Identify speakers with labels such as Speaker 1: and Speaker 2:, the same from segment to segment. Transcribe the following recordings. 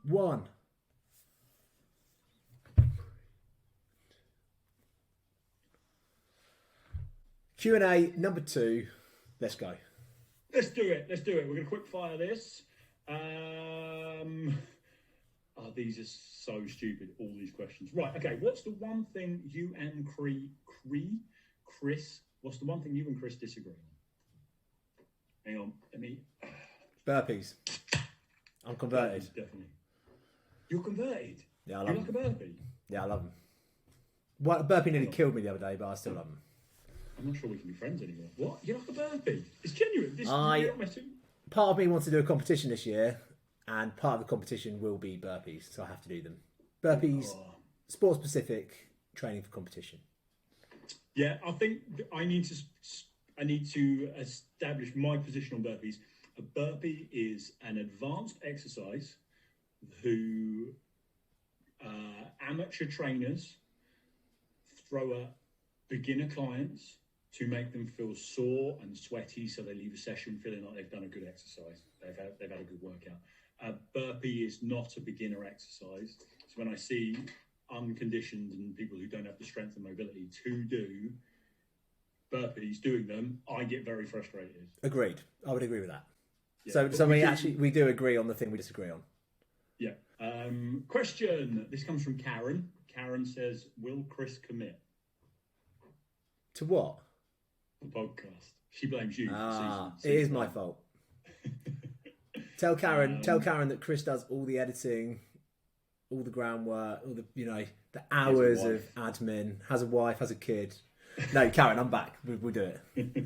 Speaker 1: 1. Q&A number 2. Let's go.
Speaker 2: Let's do it. We're going to quick fire this. These are so stupid, all these questions. Right, okay. What's the one thing you and Chris, what's the one thing you and Chris disagree on? Hang on, let me...
Speaker 1: Burpees. I'm converted.
Speaker 2: Burpees, definitely. You're converted?
Speaker 1: Yeah, I love them.
Speaker 2: You like a burpee?
Speaker 1: Yeah, I love them. Well, a burpee nearly killed me the other day, but I still love them.
Speaker 2: I'm not sure we can be friends anymore. What? You like a burpee? It's genuine. You're not messing.
Speaker 1: Part of me wants to do a competition this year, and part of the competition will be burpees, so I have to do them. Burpees, sport-specific training for competition.
Speaker 2: Yeah, I think I need to establish my position on burpees. A burpee is an advanced exercise who amateur trainers throw at beginner clients to make them feel sore and sweaty, so they leave a session feeling like they've done a good exercise. They've had a good workout. A burpee is not a beginner exercise. So when I see unconditioned and people who don't have the strength and mobility to do burpees doing them, I get very frustrated.
Speaker 1: Agreed. I would agree with that.
Speaker 2: Yeah,
Speaker 1: so we do agree on the thing we disagree on.
Speaker 2: Yeah. Question. This comes from Karen. Karen says, "Will Chris commit
Speaker 1: to what?
Speaker 2: The podcast." She blames you.
Speaker 1: It is my fault. Tell Karen that Chris does all the editing, all the groundwork, all the the hours of admin. Has a wife, has a kid. No, Karen, I'm back. We'll do it.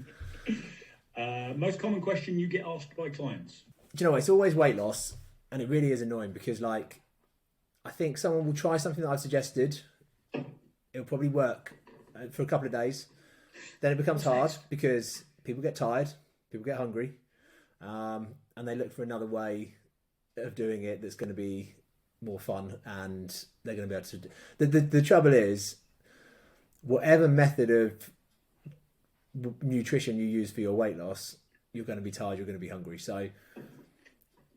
Speaker 2: Most common question you get asked by clients.
Speaker 1: Do you know what? It's always weight loss, and it really is annoying because, I think someone will try something that I've suggested. It'll probably work for a couple of days. Then it becomes hard because people get tired, people get hungry, and they look for another way of doing it that's going to be more fun, and they're going to be able to do. The trouble is, whatever method of nutrition you use for your weight loss, you're going to be tired, you're going to be hungry. So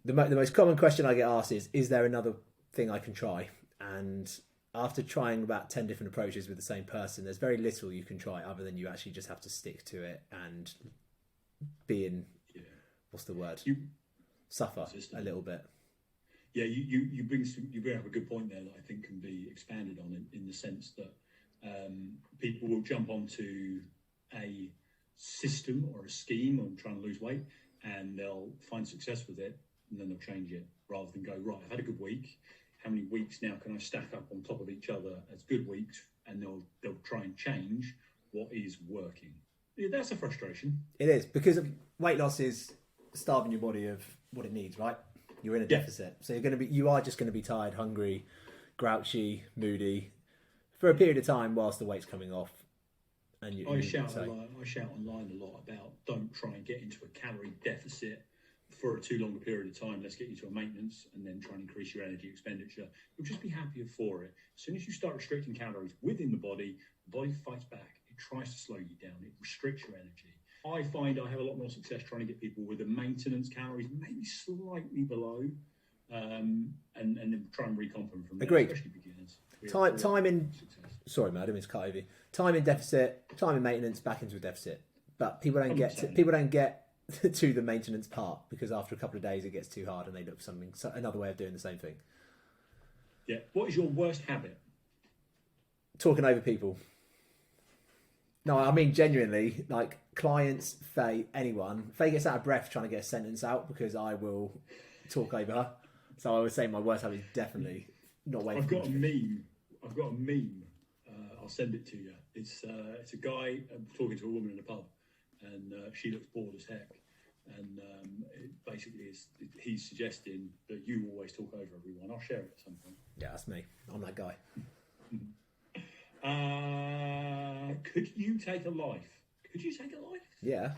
Speaker 1: the most common question I get asked is there another thing I can try? And after trying about 10 different approaches with the same person, there's very little you can try other than you actually just have to stick to it and be in, what's the word? Suffer a little bit.
Speaker 2: Yeah, you bring up a good point there that I think can be expanded on in the sense that people will jump onto a system or a scheme on trying to lose weight, and they'll find success with it, and then they'll change it rather than go, right, I've had a good week. How many weeks now can I stack up on top of each other as good weeks? And they'll try and change what is working. Yeah, that's a frustration.
Speaker 1: It is, because weight loss is starving your body of what it needs, right? You're in a deficit. So you are just going to be tired, hungry, grouchy, moody for a period of time whilst the weight's coming off. And
Speaker 2: I shout online a lot about don't try and get into a calorie deficit for a too long a period of time. Let's get you to a maintenance and then try and increase your energy expenditure. You'll just be happier for it. As soon as you start restricting calories within the body fights back. It tries to slow you down. It restricts your energy. I find I have a lot more success trying to get people with the maintenance calories maybe slightly below, and then try and recomp them from there.
Speaker 1: Agreed.
Speaker 2: Especially beginners.
Speaker 1: Time in success. Sorry, man, I didn't mean to cut over you. Time in deficit, time in maintenance, back into a deficit. But people don't get to the maintenance part because after a couple of days it gets too hard and they look for another way of doing the same thing.
Speaker 2: Yeah. What is your worst habit?
Speaker 1: Talking over people. No, I mean genuinely, like clients, Faye, anyone. Faye gets out of breath trying to get a sentence out because I will talk over her. So I would say my worst habit is definitely not waiting.
Speaker 2: I've got a meme. I'll send it to you. It's a guy talking to a woman in a pub, and she looks bored as heck. And it basically he's suggesting that you always talk over everyone. I'll share it at some point.
Speaker 1: Yeah, that's me. I'm that guy.
Speaker 2: Could you take a life?
Speaker 1: Yeah.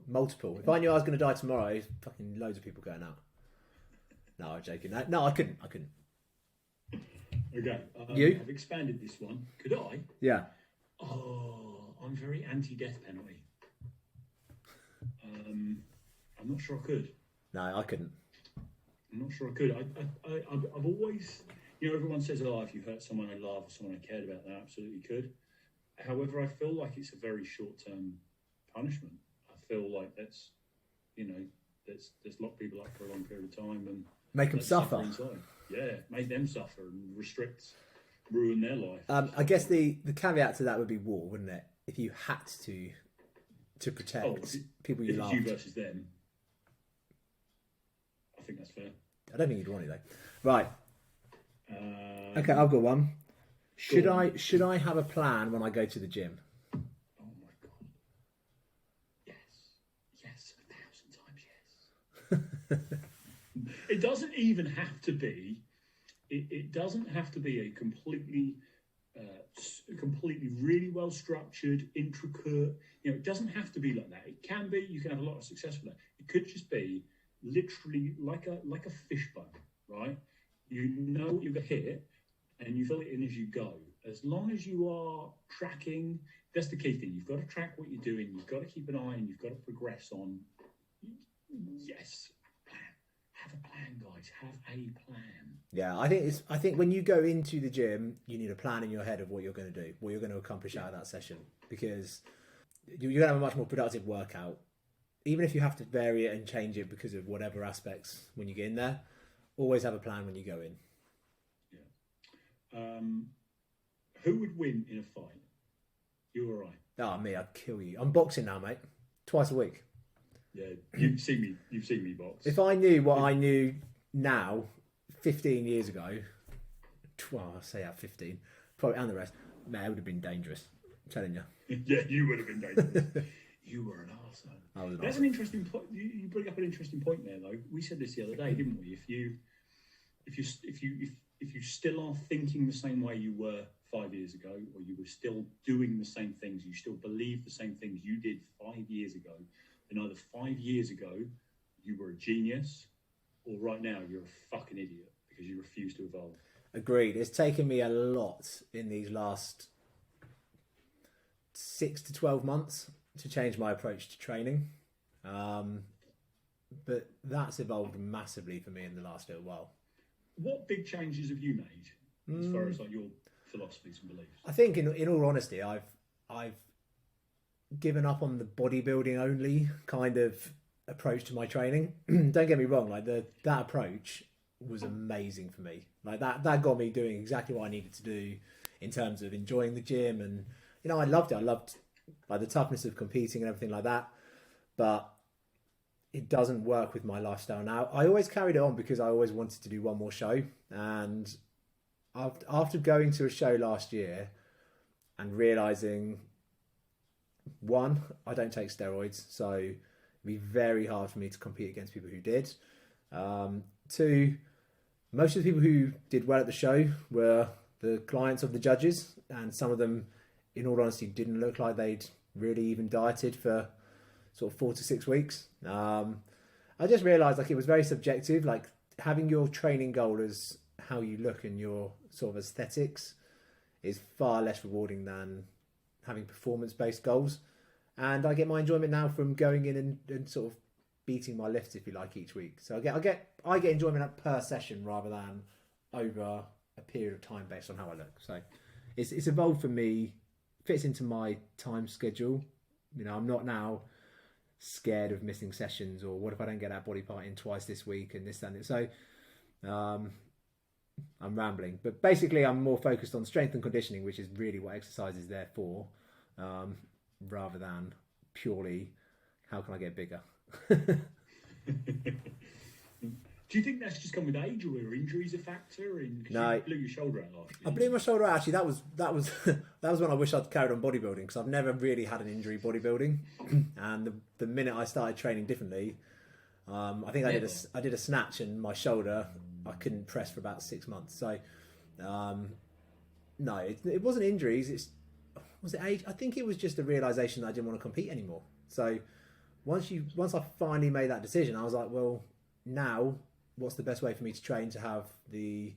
Speaker 1: Multiple. If I knew I was going to die tomorrow, fucking loads of people going out. No, I'm joking. No, I couldn't.
Speaker 2: Okay.
Speaker 1: You?
Speaker 2: I've expanded this one. Could I?
Speaker 1: Yeah.
Speaker 2: Oh, I'm very anti-death penalty. I'm not sure I could.
Speaker 1: No, I couldn't.
Speaker 2: I'm not sure I could. I've always, everyone says, "Oh, if you hurt someone I love or someone I cared about, then I absolutely could." However, I feel like it's a very short-term punishment. I feel like let's lock people up for a long period of time and
Speaker 1: Make them suffer.
Speaker 2: inside. Yeah, make them suffer and ruin their life.
Speaker 1: I guess the caveat to that would be war, wouldn't it? If you had to protect people you love.
Speaker 2: If it's you versus them, I think that's fair.
Speaker 1: I don't think you'd want it though. Right. Okay, I've got one. Should I have a plan when I go to the gym?
Speaker 2: Oh my god. Yes, 1,000 times yes. It doesn't even have to be. It doesn't have to be a completely really well structured, intricate. It doesn't have to be like that. It can be. You can have a lot of success with that. It could just be literally like a fishbone, right? You know what you're going to hit, and you fill it in as you go. As long as you are tracking, that's the key thing. You've got to track what you're doing. You've got to keep an eye, and you've got to progress on. Yes, have a plan, guys. Have a plan.
Speaker 1: Yeah, I think when you go into the gym, you need a plan in your head of what you're going to do, what you're going to accomplish out of that session, because you're going to have a much more productive workout. Even if you have to vary it and change it because of whatever aspects when you get in there, always have a plan when you go in.
Speaker 2: Yeah. Who would win in a fight? You or I?
Speaker 1: Oh, me, I'd kill you. I'm boxing now, mate. Twice a week.
Speaker 2: Yeah, you've seen me box.
Speaker 1: If I knew what I knew now, 15 years ago, well, I'll say 15, probably, and the rest, man, it would have been dangerous. I'm telling you.
Speaker 2: Yeah, you would have been dangerous. You were an arsehole. That's an interesting point. You bring up an interesting point there, though. We said this the other day, didn't we? If you still are thinking the same way you were 5 years ago, or you were still doing the same things, you still believe the same things you did 5 years ago, then either 5 years ago you were a genius, or right now you're a fucking idiot because you refuse to evolve.
Speaker 1: Agreed. It's taken me a lot in these last 6 to 12 months to change my approach to training. But that's evolved massively for me in the last little while.
Speaker 2: What big changes have you made as far as like your philosophies and beliefs?
Speaker 1: I think in all honesty, I've given up on the bodybuilding only kind of approach to my training. Don't get me wrong, like that approach was amazing for me. Like that got me doing exactly what I needed to do in terms of enjoying the gym, and I loved it. I loved like the toughness of competing and everything like that. But it doesn't work with my lifestyle now. I always carried it on because I always wanted to do one more show, and after going to a show last year and realizing, one, I don't take steroids, so it'd be very hard for me to compete against people who did. Two, most of the people who did well at the show were the clients of the judges, and some of them, in all honesty, didn't look like they'd really even dieted for sort of 4 to 6 weeks. I just realised like it was very subjective. Like having your training goal as how you look and your sort of aesthetics is far less rewarding than having performance-based goals. And I get my enjoyment now from going in and sort of beating my lifts, if you like, each week. So I get enjoyment per session rather than over a period of time based on how I look. So it's evolved for me, fits into my time schedule. I'm not now scared of missing sessions, or what if I don't get that body part in twice this week and this and that. So I'm rambling, but basically I'm more focused on strength and conditioning, which is really what exercise is there for, rather than purely how can I get bigger.
Speaker 2: Do you think that's just come with age, or are injuries a factor?
Speaker 1: No,
Speaker 2: you blew your shoulder out last year.
Speaker 1: I blew my shoulder out. Actually, that was that was when I wish I'd carried on bodybuilding, because I've never really had an injury bodybuilding. And the minute I started training differently, I think I did a snatch, and my shoulder I couldn't press for about 6 months. So no, it wasn't injuries. Was it age? I think it was just a realization that I didn't want to compete anymore. So once I finally made that decision, I was like, well, now what's the best way for me to train to have the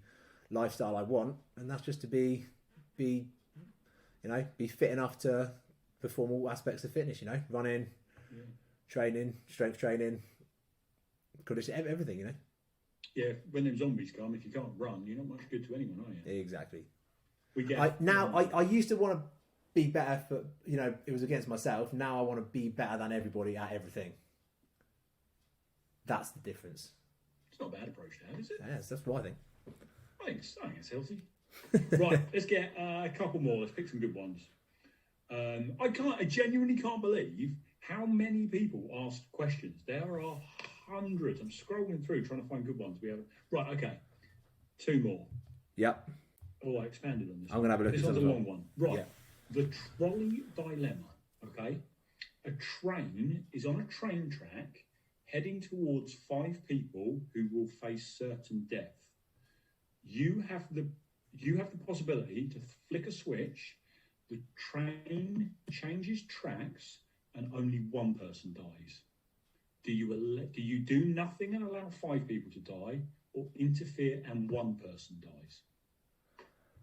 Speaker 1: lifestyle I want? And that's just to be fit enough to perform all aspects of fitness, running, training, strength training, conditioning, everything,
Speaker 2: Yeah, when them zombies come, if you can't run, you're not much good to anyone, are you?
Speaker 1: Exactly.
Speaker 2: We get
Speaker 1: I used to want to be better for, it was against myself. Now I want to be better than everybody at everything. That's the difference.
Speaker 2: It's not a bad approach to have, is it?
Speaker 1: Yes, that's what I think.
Speaker 2: I think it's healthy. Right, let's get a couple more. Let's pick some good ones. I genuinely can't believe how many people asked questions. There are hundreds. I'm scrolling through trying to find good ones. Right, okay. 2 more.
Speaker 1: Yep.
Speaker 2: Oh, I expanded on this.
Speaker 1: I'm going to have a look at
Speaker 2: this
Speaker 1: this
Speaker 2: one's a
Speaker 1: one.
Speaker 2: long one. Right.
Speaker 1: Yeah.
Speaker 2: The trolley dilemma. Okay. A train is on a train track heading towards 5 people who will face certain death. You have the possibility to flick a switch, the train changes tracks, and only 1 person dies. Do you do nothing and allow 5 people to die, or interfere and 1 person dies?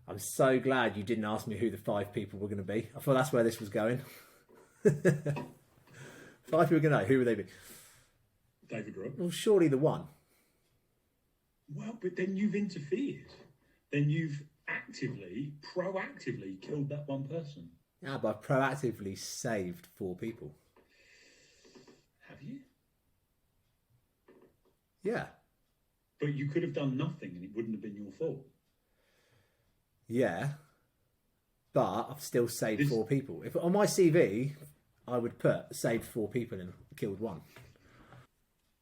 Speaker 1: I'm so glad you didn't ask me who the 5 people were going to be. I thought that's where this was going. 5 people were going to die. Who would they be?
Speaker 2: David Rook.
Speaker 1: Well, surely the 1.
Speaker 2: Well, but then you've interfered. Then you've proactively killed that 1 person.
Speaker 1: Yeah, but I've proactively saved 4 people.
Speaker 2: Have you?
Speaker 1: Yeah.
Speaker 2: But you could have done nothing and it wouldn't have been your fault.
Speaker 1: Yeah. But I've still saved 4 people. If on my CV, I would put saved 4 people and killed 1.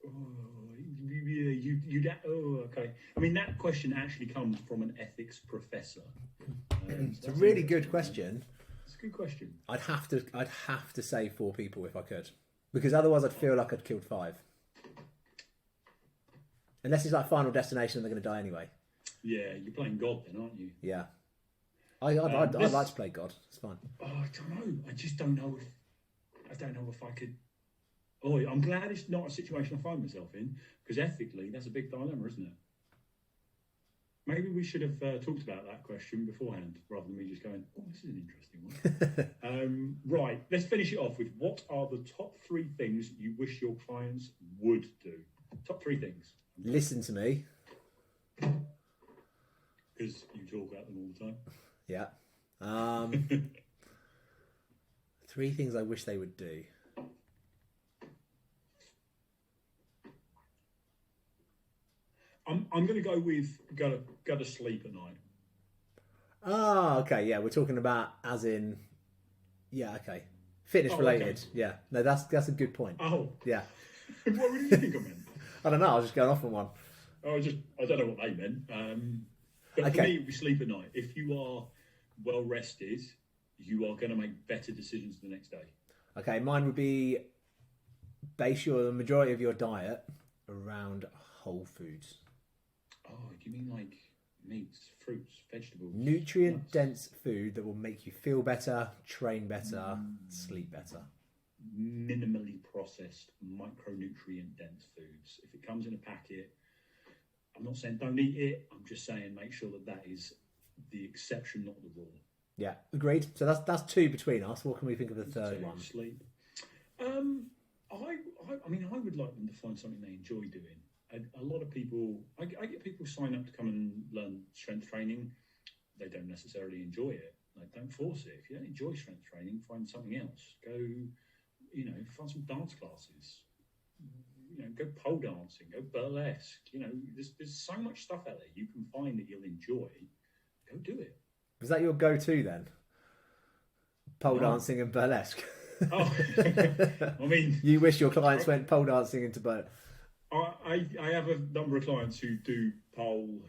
Speaker 2: Oh, yeah, okay. I mean, that question actually comes from an ethics professor.
Speaker 1: It's a really good question.
Speaker 2: It's a good question.
Speaker 1: I'd have to save 4 people if I could, because otherwise I'd feel like I'd killed 5. Unless it's like Final Destination and they're going to die anyway.
Speaker 2: Yeah, you're playing God then, aren't you?
Speaker 1: Yeah. I'd like to play God. It's fine.
Speaker 2: Oh, I don't know. I just don't know if I could. Oh, I'm glad it's not a situation I find myself in, because ethically, that's a big dilemma, isn't it? Maybe we should have talked about that question beforehand, rather than me just going, oh, this is an interesting one. Right, let's finish it off with, what are the top 3 things you wish your clients would do? Top 3 things.
Speaker 1: Listen to me.
Speaker 2: Because you talk about them all the time.
Speaker 1: Yeah. 3 things I wish they would do.
Speaker 2: I'm going to go with go to sleep at night.
Speaker 1: Oh, okay. Yeah, we're talking about as in, yeah, okay, fitness related.
Speaker 2: Okay.
Speaker 1: Yeah, no, that's a good point.
Speaker 2: Oh,
Speaker 1: Yeah,
Speaker 2: what do you think I meant?
Speaker 1: I don't know. I was just going off on one.
Speaker 2: I don't know what they meant. But for
Speaker 1: Okay.
Speaker 2: me, we sleep at night. If you are well rested, you are going to make better decisions the next day.
Speaker 1: Okay, mine would be base the majority of your diet around whole foods,
Speaker 2: Oh, do you mean like meats, fruits, vegetables?
Speaker 1: nutrient
Speaker 2: nuts?
Speaker 1: dense food that will make you feel better, train better, sleep better.
Speaker 2: Minimally processed, micronutrient dense foods. If it comes in a packet, I'm not saying don't eat it. I'm just saying make sure that is the exception, not the rule.
Speaker 1: Yeah, agreed. So that's 2 between us. What can we think of the third
Speaker 2: So,
Speaker 1: one?
Speaker 2: sleep. I mean, I would like them to find something they enjoy doing. A lot of people, I get people sign up to come and learn strength training. They don't necessarily enjoy it. Like, don't force it. If you don't enjoy strength training, find something else. Go, find some dance classes. Go pole dancing. Go burlesque. There's so much stuff out there you can find that you'll enjoy. Go do it.
Speaker 1: Was that your go-to then? Pole dancing and burlesque.
Speaker 2: Oh, I mean,
Speaker 1: you wish your clients went pole dancing into burlesque.
Speaker 2: I have a number of clients who do pole,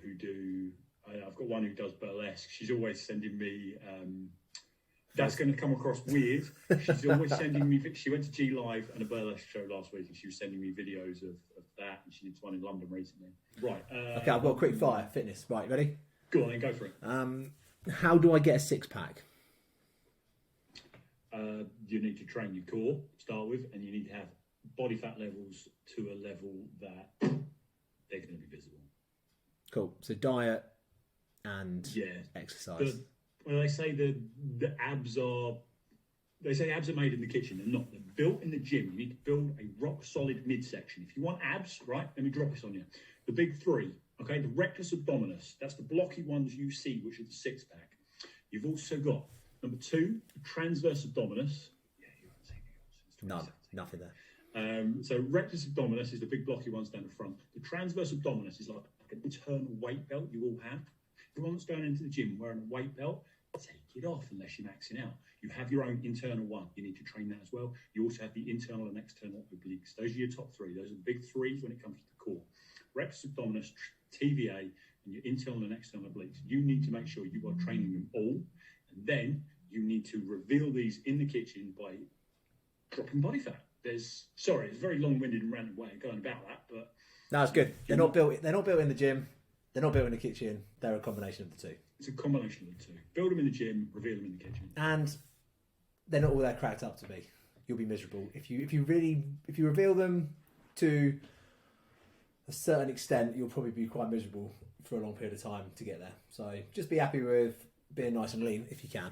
Speaker 2: I've got one who does burlesque. She's always sending me, that's going to come across weird. She's always sending me, she went to G Live and a burlesque show last week, and she was sending me videos of that, and she did one in London recently. Right.
Speaker 1: Okay, I've got a quick fire. Fitness. Right, ready?
Speaker 2: Go on then, go for it.
Speaker 1: How do I get a 6-pack?
Speaker 2: You need to train your core to start with, and you need to have body fat levels to a level that they're going to be visible.
Speaker 1: Cool. So diet and exercise.
Speaker 2: They say the abs are they say abs are made in the kitchen. They're not. They're built in the gym. You need to build a rock solid midsection. If you want abs, right, let me drop this on you. The big three, okay, the rectus abdominis. That's the blocky ones you see, which are the six pack. You've also got number 2, the transverse abdominis. Yeah, you haven't seen anything else.
Speaker 1: Nothing there.
Speaker 2: So rectus abdominis is the big blocky ones down the front. The transverse abdominis is like an internal weight belt you all have. Everyone that's going into the gym wearing a weight belt, take it off unless you're maxing out. You have your own internal one. You need to train that as well. You also have the internal and external obliques. Those are your top 3. Those are the big 3 when it comes to the core. Rectus abdominis, TVA, and your internal and external obliques. You need to make sure you are training them all. And then you need to reveal these in the kitchen by dropping body fat. It's a very long-winded and random way of going about that, but
Speaker 1: no, it's good. They're not built in the gym. They're not built in the kitchen. They're a combination of the two.
Speaker 2: It's a combination of the two. Build them in the gym, reveal them in the kitchen.
Speaker 1: And they're not all they're cracked up to be. You'll be miserable if you reveal them to a certain extent. You'll probably be quite miserable for a long period of time to get there. So just be happy with being nice and lean if you can.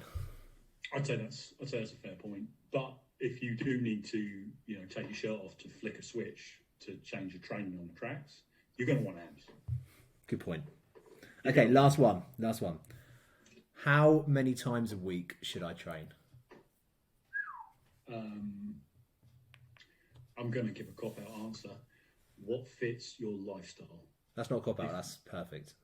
Speaker 2: I'd say that's a fair point. But if you do need to, take your shirt off to flick a switch to change your training on the tracks, you're going to want abs. Good
Speaker 1: point. Okay, last one. How many times a week should I train?
Speaker 2: I'm going to give a cop-out answer. What fits your lifestyle?
Speaker 1: That's not a cop-out. That's perfect.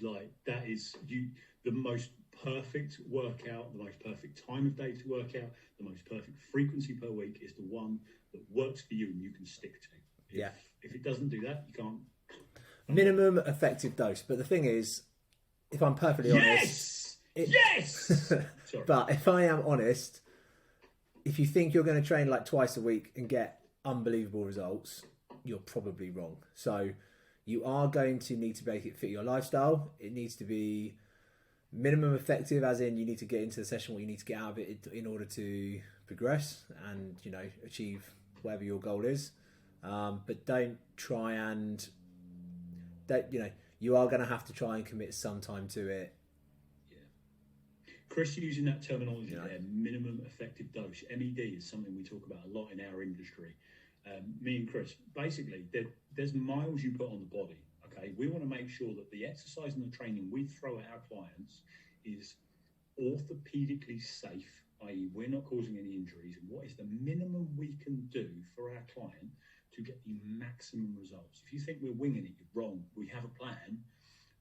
Speaker 2: That is the most perfect workout, the most perfect time of day to work out, the most perfect frequency per week is the one that works for you and you can stick to. If it doesn't do that, you can't.
Speaker 1: Minimum effective dose. But the thing is, if I'm perfectly honest...
Speaker 2: Yes! Sorry.
Speaker 1: But if I am honest, if you think you're going to train like twice a week and get unbelievable results, you're probably wrong. So you are going to need to make it fit your lifestyle. It needs to be minimum effective, as in you need to get into the session what you need to get out of it in order to progress and achieve whatever your goal is. But don't try and you are going to have to try and commit some time to it.
Speaker 2: Chris using that terminology there, minimum effective dose, MED, is something we talk about a lot in our industry. Me and Chris, basically, there's miles you put on the body. Okay, we want to make sure that the exercise and the training we throw at our clients is orthopedically safe, i.e. we're not causing any injuries, and what is the minimum we can do for our client to get the maximum results. If you think we're winging it, you're wrong. We have a plan.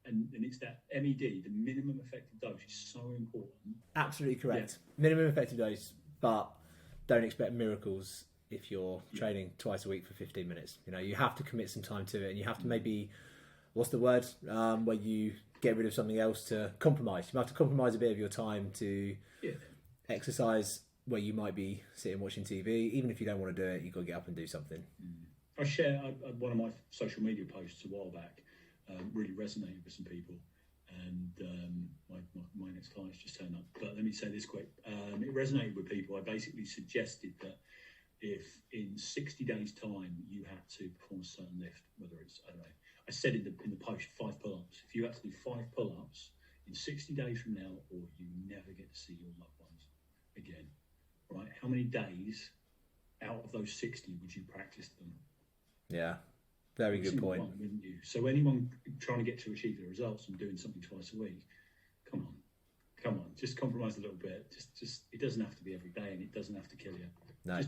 Speaker 2: And it's that MED, the minimum effective dose, is so important.
Speaker 1: Absolutely correct. Yeah. Minimum effective dose, but don't expect miracles if you're training twice a week for 15 minutes. You have to commit some time to it, and you have to maybe, what's the word, where you get rid of something else to compromise. You have to compromise a bit of your time to exercise where you might be sitting watching TV. Even if you don't want to do it, you've got to get up and do something.
Speaker 2: I shared one of my social media posts a while back. Really resonated with some people, and my next client's just turned up. But let me say this quick: it resonated with people. I basically suggested that if in 60 days' time you had to perform a certain lift, whether it's I said in the post 5 pull-ups. If you had to do 5 pull-ups in 60 days from now, or you never get to see your loved ones again, right? How many days out of those 60 would you practice them?
Speaker 1: Yeah. Very good point.
Speaker 2: One, wouldn't you? So anyone trying to get to achieve the results and doing something twice a week, come on, just compromise a little bit. Just it doesn't have to be every day, and it doesn't have to kill you.
Speaker 1: No,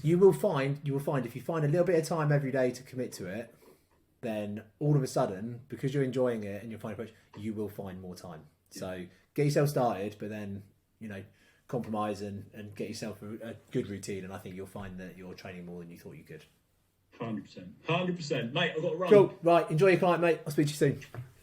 Speaker 1: you will find if you find a little bit of time every day to commit to it, then all of a sudden, because you're enjoying it and you're finding approach, you will find more time. Yeah. So get yourself started, but then compromise and get yourself a good routine, and I think you'll find that you're training more than you thought you could.
Speaker 2: 100%, mate. I've got to run.
Speaker 1: Cool. Right. Enjoy your client, mate. I'll speak to you soon.